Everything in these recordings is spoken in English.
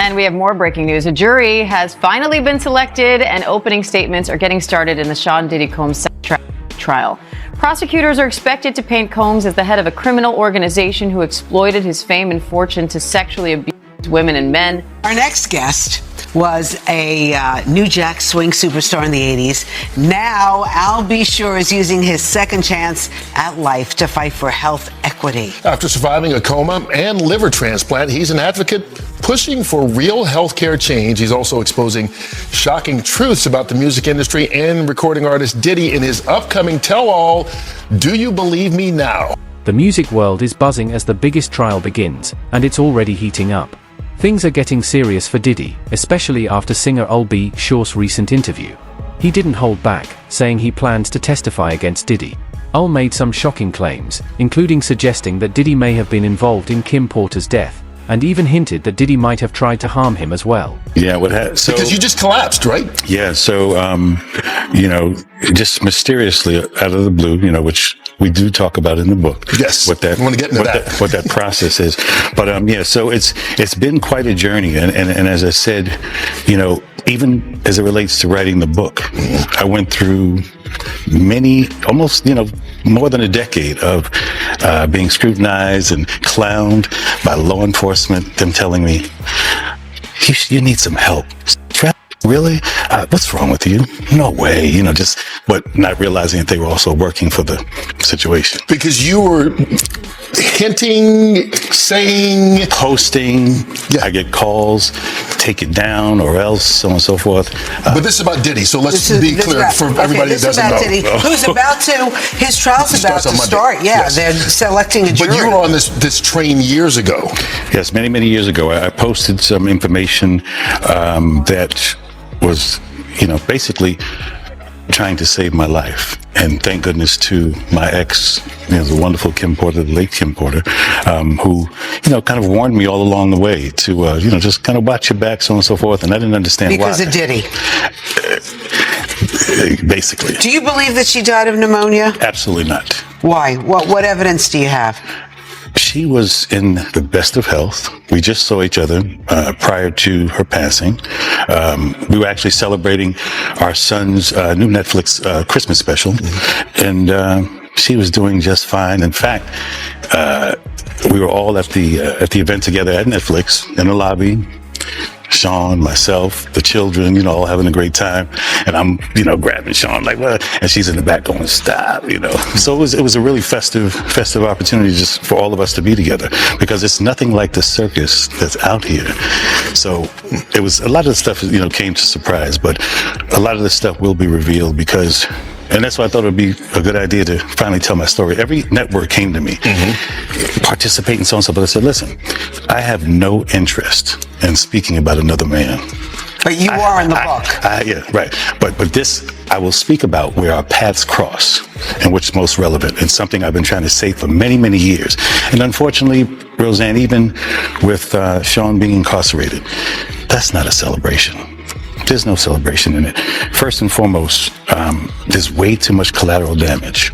And we have more breaking news. A jury has finally been selected and opening statements are getting started in the Sean Diddy Combs trial. Prosecutors are expected to paint Combs as the head of a criminal organization who exploited his fame and fortune to sexually abuse women and men. Our next guest was a New Jack Swing superstar in the 80s. Now, Al B. Sure is using his second chance at life to fight for health equity. After surviving a coma and liver transplant, he's an advocate pushing for real healthcare change. He's also exposing shocking truths about the music industry and recording artist Diddy in his upcoming tell-all, Do You Believe Me Now? The music world is buzzing as the biggest trial begins, and it's already heating up. Things are getting serious for Diddy, especially after singer Al B. Sure's recent interview. He didn't hold back, saying he plans to testify against Diddy. Al made some shocking claims, including suggesting that Diddy may have been involved in Kim Porter's death, and even hinted that Diddy might have tried to harm him as well. Yeah, because you just collapsed, right? Yeah, so, just mysteriously out of the blue, which we do talk about in the book. Yes, what that, I want to get into that. What that process is. But, so it's been quite a journey. And as I said, even as it relates to writing the book, I went through almost more than a decade of being scrutinized and clowned by law enforcement, them telling me, you need some help. Really? What's wrong with you? No way. But not realizing that they were also working for the situation. Because you were hinting, saying, posting. Yeah. I get calls, take it down or else, so on and so forth. But this is about Diddy, so let's be clear for everybody that doesn't know. Diddy, who's about to, his trial's about to start. Yeah, yes. They're selecting a jury. But you were on this train years ago. Yes, many, many years ago. I posted some information that was, basically trying to save my life. And thank goodness to my ex, the wonderful Kim Porter, the late Kim Porter, who, kind of warned me all along the way to, just kind of watch your back, so on and so forth. And I didn't understand why. Because of Diddy. Basically. Do you believe that she died of pneumonia? Absolutely not. Why? What evidence do you have? She was in the best of health. We just saw each other prior to her passing. We were actually celebrating our son's new Netflix Christmas special, and she was doing just fine. In fact, we were all at the event together at Netflix in the lobby. Sean, myself, the children, all having a great time. And I'm, grabbing Sean like, what? And she's in the back going, stop, So it was a really festive opportunity just for all of us to be together, because it's nothing like the circus that's out here. So it was, a lot of the stuff, came to surprise, but a lot of the stuff will be revealed and that's why I thought it would be a good idea to finally tell my story. Every network came to me, participate in so and so, but I said, listen, I have no interest in speaking about another man. But you are in the book. Yeah, right. But this, I will speak about where our paths cross and which is most relevant, and something I've been trying to say for many, many years. And unfortunately, Roseanne, even with Sean being incarcerated, that's not a celebration. There's no celebration in it. First and foremost, there's way too much collateral damage,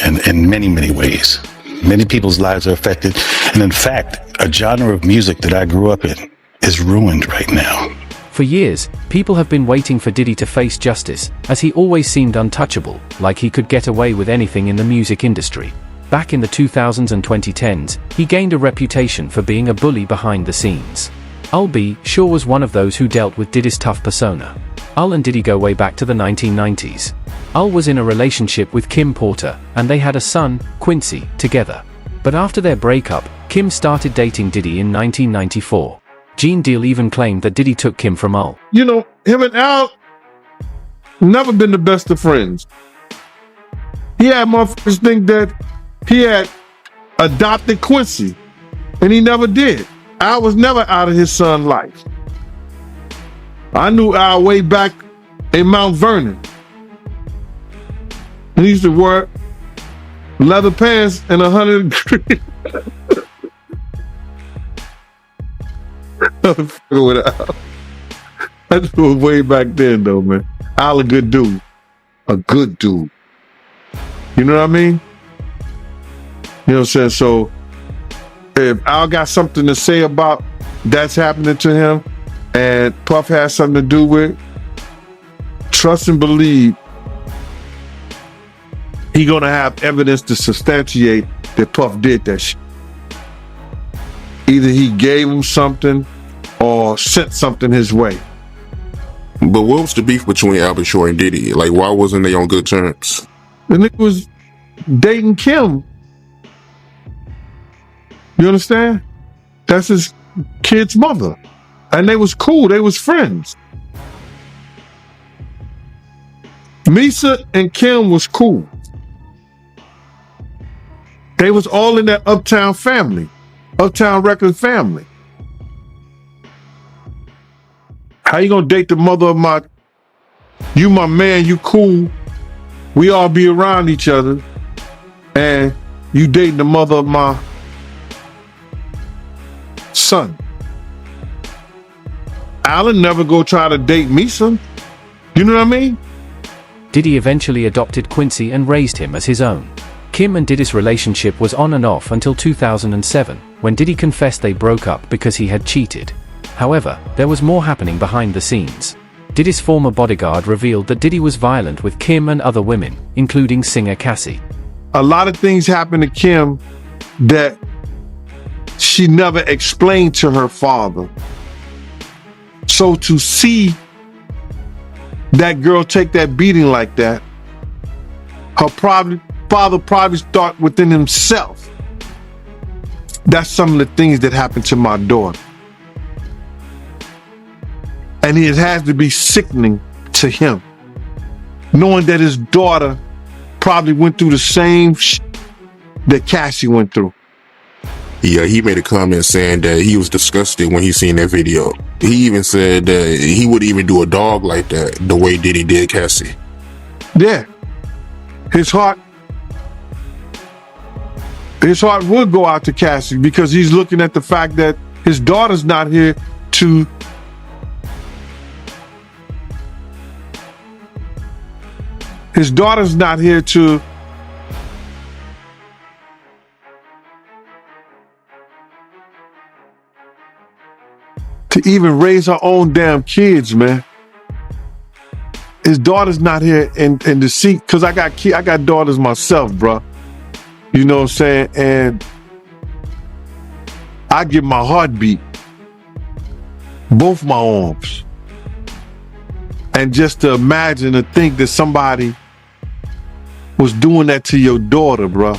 and in many, many ways. Many people's lives are affected. And in fact, a genre of music that I grew up in is ruined right now. For years, people have been waiting for Diddy to face justice, as he always seemed untouchable, like he could get away with anything in the music industry. Back in the 2000s and 2010s, he gained a reputation for being a bully behind the scenes. Al B. Sure was one of those who dealt with Diddy's tough persona. Al and Diddy go way back to the 1990s. Al was in a relationship with Kim Porter, and they had a son, Quincy, together. But after their breakup, Kim started dating Diddy in 1994. Gene Deal even claimed that Diddy took Kim from Al. Him and Al never been the best of friends. He had motherfuckers think that he had adopted Quincy, and he never did. Al was never out of his son's life. I knew Al way back in Mount Vernon. He used to wear leather pants and 100 degrees. with Al. That was way back then, though, man. Al a good dude. A good dude. You know what I mean? You know what I'm saying? So, if Al got something to say about that's happening to him and Puff has something to do with, trust and believe he gonna have evidence to substantiate that Puff did that shit. Either he gave him something or sent something his way. But what was the beef between Albert Shore and Diddy? Like, why wasn't they on good terms? The nigga was dating Kim. You understand? That's his kid's mother. And they was cool. They was friends. Misa and Kim was cool. They was all in that Uptown family. Uptown Records family. How you gonna date the mother of you my man, you cool. We all be around each other. And you dating the mother of my son. Alan never go try to date Misa. You know what I mean? Diddy eventually adopted Quincy and raised him as his own. Kim and Diddy's relationship was on and off until 2007, when Diddy confessed they broke up because he had cheated. However, there was more happening behind the scenes. Diddy's former bodyguard revealed that Diddy was violent with Kim and other women, including singer Cassie. A lot of things happened to Kim that she never explained to her father. So to see that girl take that beating like that, her father probably thought within himself, that's some of the things that happened to my daughter. And it has to be sickening to him, knowing that his daughter probably went through the same shit that Cassie went through. Yeah, he made a comment saying that he was disgusted when he seen that video. He even said that he would even do a dog like that, the way Diddy did Cassie. Yeah. His heart would go out to Cassie because he's looking at the fact that his daughter's not here to even raise her own damn kids, man. His daughter's not here and to see, cause I got daughters myself, bro. You know what I'm saying? And I give my heartbeat, both my arms. And just to imagine to think that somebody was doing that to your daughter, bro.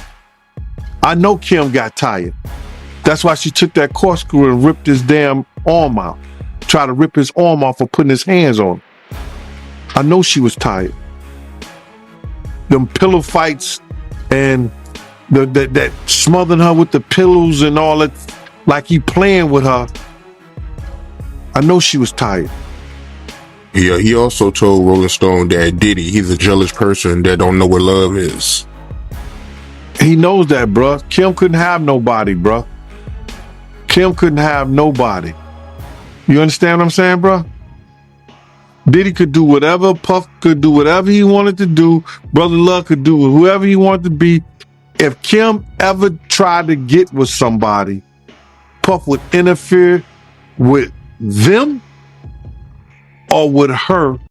I know Kim got tired. That's why she took that corkscrew and ripped his damn arm out. Tried to rip his arm off for putting his hands on him. I know she was tired. Them pillow fights and that smothering her with the pillows and all that, like he playing with her. I know she was tired. Yeah, he also told Rolling Stone that Diddy, he's a jealous person that don't know what love is. He knows that, bro. Kim couldn't have nobody, bro. Kim couldn't have nobody. You understand what I'm saying, bro? Diddy could do whatever, Puff could do whatever he wanted to do, Brother Love could do whoever he wanted to be. If Kim ever tried to get with somebody, Puff would interfere with them or with her